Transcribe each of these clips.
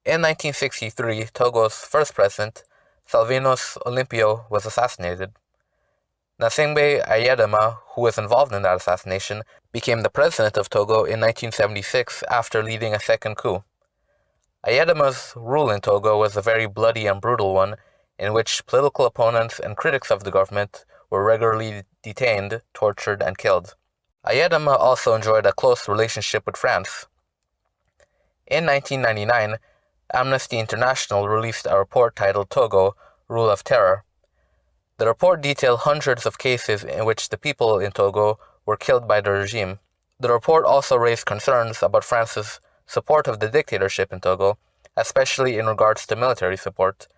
In 1963, Togo's first president, Salvinus Olympio, was assassinated. Gnassingbé Eyadema, who was involved in that assassination, became the president of Togo in 1976 after leading a second coup. Eyadema's rule in Togo was a very bloody and brutal one, in which political opponents and critics of the government were regularly detained, tortured, and killed. Eyadema also enjoyed a close relationship with France. In 1999, Amnesty International released a report titled Togo, Rule of Terror. The report detailed hundreds of cases in which the people in Togo were killed by the regime. The report also raised concerns about France's support of the dictatorship in Togo, especially in regards to military support.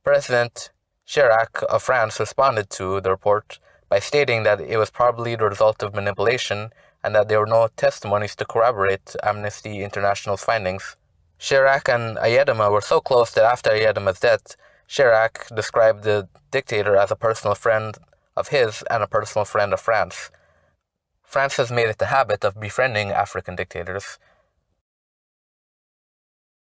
President Chirac of France responded to the report by stating that it was probably the result of manipulation and that there were no testimonies to corroborate Amnesty International's findings. Chirac and Eyadema were so close that after Eyadema's death, Chirac described the dictator as a personal friend of his and a personal friend of France. France has made it a habit of befriending African dictators.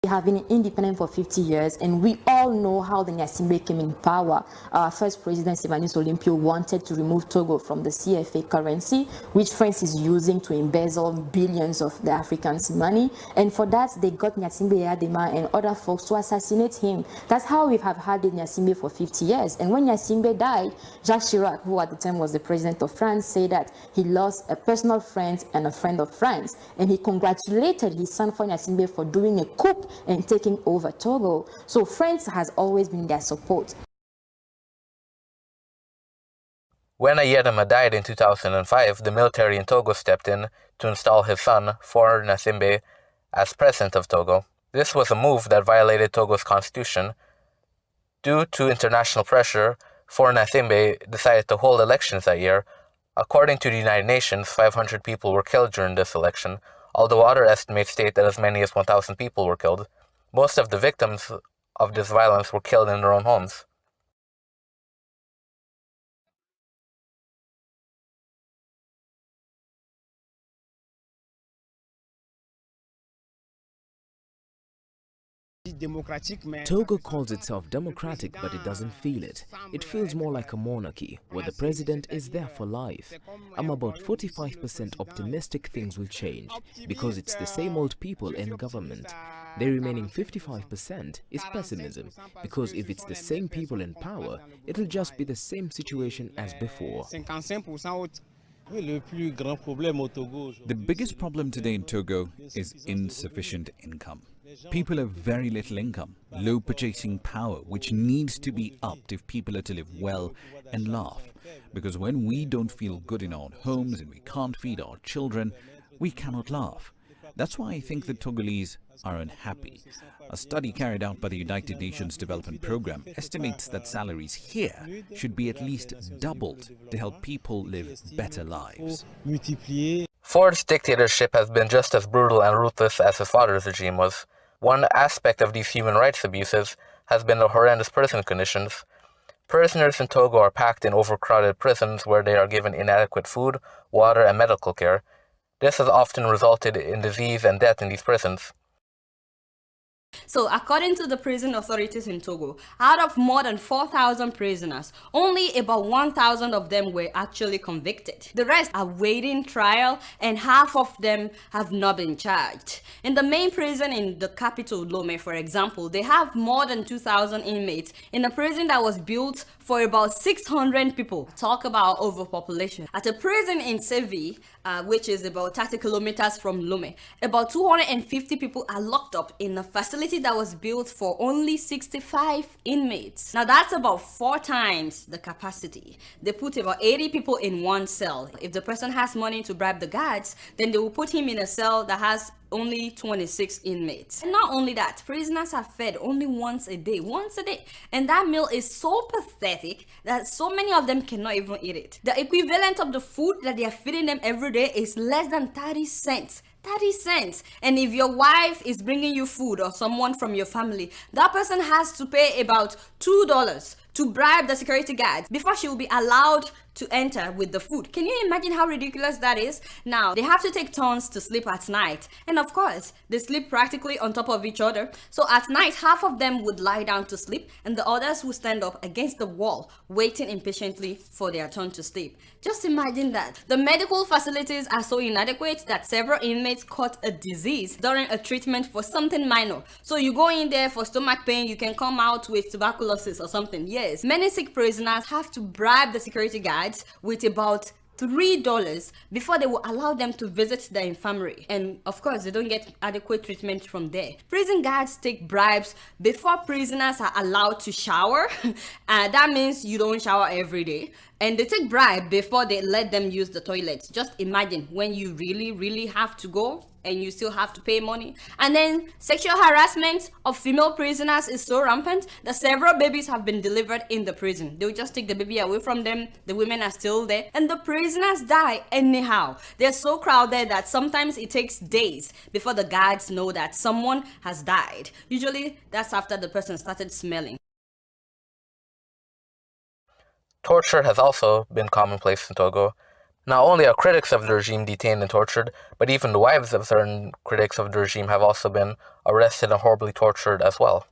We have been independent for 50 years, and we all know how the Gnassingbé came in power. Our first president, Salvinus Olympio, wanted to remove Togo from the CFA currency, which France is using to embezzle billions of the Africans' money. And for that, they got Gnassingbé Eyadema and other folks to assassinate him. That's how we have had the Gnassingbé for 50 years. And when Gnassingbé died, Jacques Chirac, who at the time was the president of France, said that he lost a personal friend and a friend of France. And he congratulated his son for Gnassingbé for doing a coup and taking over Togo. So France has always been their support. When Eyadema died in 2005, the military in Togo stepped in to install his son, Faure Gnassingbé, as president of Togo. This was a move that violated Togo's constitution. Due to international pressure, Faure Gnassingbé decided to hold elections that year. According to the United Nations, 500 people were killed during this election, although other estimates state that as many as 1,000 people were killed. Most of the victims of this violence were killed in their own homes. Togo calls itself democratic, but it doesn't feel it. It feels more like a monarchy, where the president is there for life. I'm about 45% optimistic things will change, because it's the same old people in government. The remaining 55% is pessimism, because if it's the same people in power, it'll just be the same situation as before. The biggest problem today in Togo is insufficient income. People have very little income, low purchasing power, which needs to be upped if people are to live well and laugh. Because when we don't feel good in our homes and we can't feed our children, we cannot laugh. That's why I think the Togolese are unhappy. A study carried out by the United Nations Development Programme estimates that salaries here should be at least doubled to help people live better lives. Faure's dictatorship has been just as brutal and ruthless as his father's regime was. One aspect of these human rights abuses has been the horrendous prison conditions. Prisoners in Togo are packed in overcrowded prisons where they are given inadequate food, water, and medical care. This has often resulted in disease and death in these prisons. So, according to the prison authorities in Togo, out of more than 4,000 prisoners, only about 1,000 of them were actually convicted. The rest are waiting trial, and half of them have not been charged. In the main prison in the capital, Lome, for example, they have more than 2,000 inmates in a prison that was built for about 600 people. Talk about overpopulation. At a prison in Seville, which is about 30 kilometers from Lome, about 250 people are locked up in a facility that was built for only 65 inmates. Now that's about 4 times the capacity. They put about 80 people in one cell. If the person has money to bribe the guards, then they will put him in a cell that has only 26 inmates. And not only that, prisoners are fed only once a day. And that meal is so pathetic that so many of them cannot even eat it. The equivalent of the food that they are feeding them every day is less than 30 cents. 30 cents. And if your wife is bringing you food or someone from your family, that person has to pay about $2 to bribe the security guards before she will be allowed to enter with the food. Can you imagine how ridiculous that is? Now, they have to take turns to sleep at night. And of course, they sleep practically on top of each other. So at night, half of them would lie down to sleep and the others would stand up against the wall, waiting impatiently for their turn to sleep. Just imagine that. The medical facilities are so inadequate that several inmates caught a disease during a treatment for something minor. So you go in there for stomach pain, you can come out with tuberculosis or something. Yes, many sick prisoners have to bribe the security guards with about $3 before they will allow them to visit the infirmary. And of course, they don't get adequate treatment from there. Prison guards take bribes before prisoners are allowed to shower. That means you don't shower every day. And they take bribe before they let them use the toilets. Just imagine when you really have to go and you still have to pay money. And then sexual harassment of female prisoners is so rampant that several babies have been delivered in the prison. They'll just take the baby away from them. The women are still there and the prisoners die anyhow. They're so crowded that sometimes it takes days before the guards know that someone has died. Usually that's after the person started smelling. Torture has also been commonplace in Togo. Not only are critics of the regime detained and tortured, but even the wives of certain critics of the regime have also been arrested and horribly tortured as well.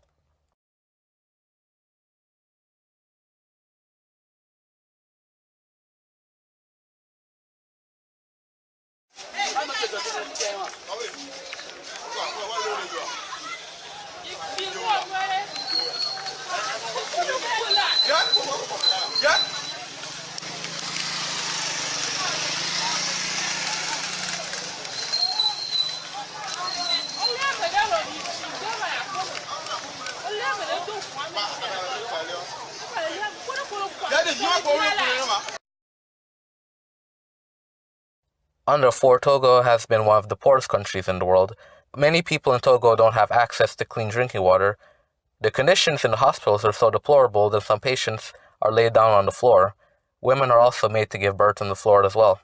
Underfour, Togo has been one of the poorest countries in the world. Many people in Togo don't have access to clean drinking water. The conditions in the hospitals are so deplorable that some patients are laid down on the floor. Women are also made to give birth on the floor as well.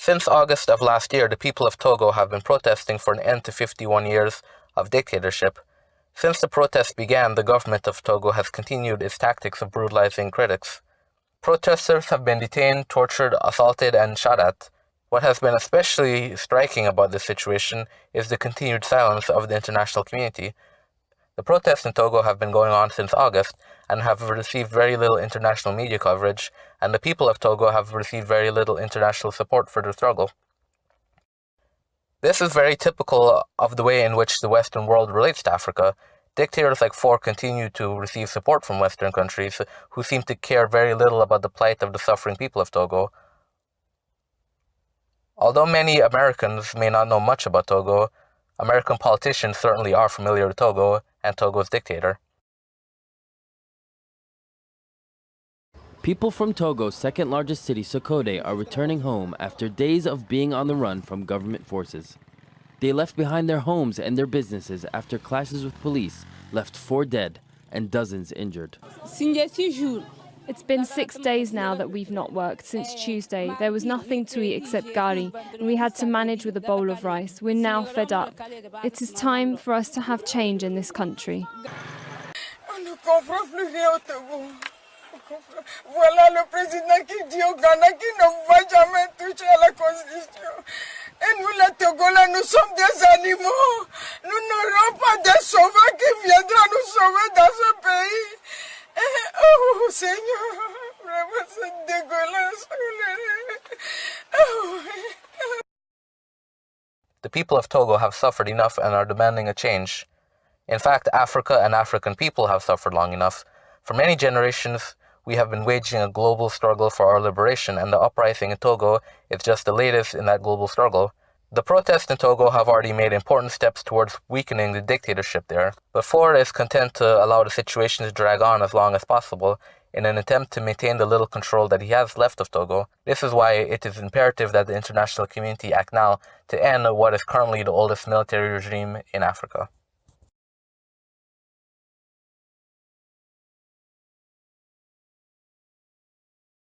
Since August of last year, the people of Togo have been protesting for an end to 51 years of dictatorship. Since the protests began, the government of Togo has continued its tactics of brutalizing critics. Protesters have been detained, tortured, assaulted, and shot at. What has been especially striking about this situation is the continued silence of the international community. The protests in Togo have been going on since August and have received very little international media coverage, and the people of Togo have received very little international support for their struggle. This is very typical of the way in which the Western world relates to Africa. Dictators like Faure continue to receive support from Western countries who seem to care very little about the plight of the suffering people of Togo. Although many Americans may not know much about Togo, American politicians certainly are familiar with Togo and Togo's dictator. People from Togo's second largest city, Sokode, are returning home after days of being on the run from government forces. They left behind their homes and their businesses after clashes with police left 4 dead and dozens injured. It's been 6 days now that we've not worked. Since Tuesday, there was nothing to eat except gari, and we had to manage with a bowl of rice. We're now fed up. It is time for us to have change in this country. Voilà le président qui dit au Ghana qu'il ne va jamais toucher à la Constitution. Et nous, les Togolais, nous sommes des animaux. Nous n'aurons pas de sauveur qui viendra nous sauver dans ce pays. Oh, Seigneur, vraiment, c'est dégueulasse. The people of Togo have suffered enough and are demanding a change. In fact, Africa and African people have suffered long enough. For many generations, we have been waging a global struggle for our liberation, and the uprising in Togo is just the latest in that global struggle. The protests in Togo have already made important steps towards weakening the dictatorship there, but Faure is content to allow the situation to drag on as long as possible in an attempt to maintain the little control that he has left of Togo. This is why it is imperative that the international community act now to end what is currently the oldest military regime in Africa.